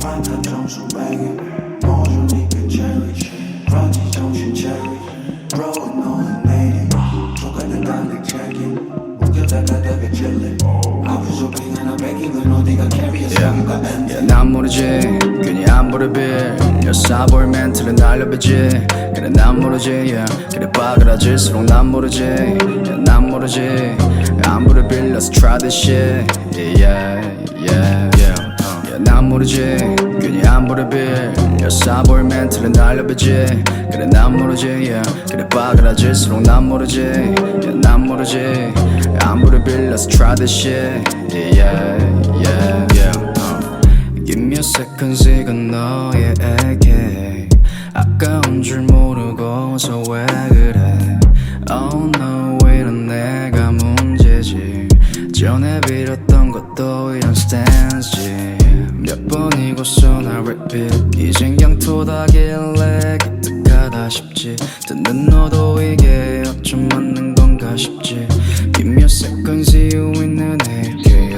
프라이팬 점수 매기 모조니까 젤리 브런치 정신 체리 브로우 너는 내리 조각은 달리 책임 웃겨다가다가 젤리 아프죠 빙하나 베깅은 어디가 캐리어 성유가 엔드 난 모르지 괜히 안 부르빌 여사볼 멘트를 날려비지 그래 난 모르지 그래 빠그라질수록 난 모르지 난 모르지 안 부르빌 Let's try this shit 난 모르지 괜히 안 부르빌 여사볼 멘트를 날려비지 그래 난 모르지 그래 빠그라질수록 난 모르지 난 모르지 안 부르빌 Let's try this shit Give me a second 이건 너에게 아까운 줄 모르고서 왜 그래 Oh no 이런 내가 문제지 전에 빌었던 것도 이런 스탠스지 몇 번이고서 날 repeat 이젠 그냥 토닥일래 기특하다 싶지 듣는 너도 이게 어쩜 맞는 건가 싶지 Give me a second 이유 있는 내게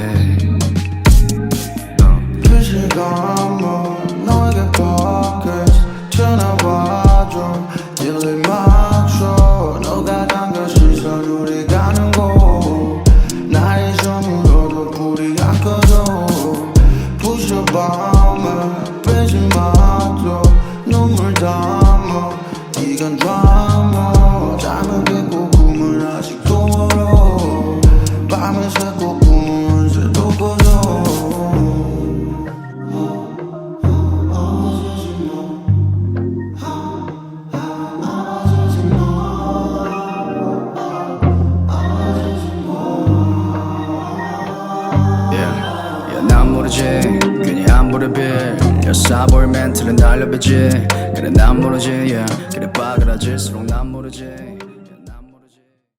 그 시간은 너에게 focus 전화 와줘 딜리 맞춰 너가 담겨 시선 우리 가는 곳 나의 손으로도 불이 안 꺼져 부셔봐만 빼지 마줘 눈물 담아 이건 드라마 잠을 깼고 꿈은 아직도 멀어 밤을 새고 꿈은 새도 꺼져 난 모르지 괜히 안 부르빌 여사볼 멘트를 날려비지 그래 난 모르지 그래 빠그라질수록 난 모르지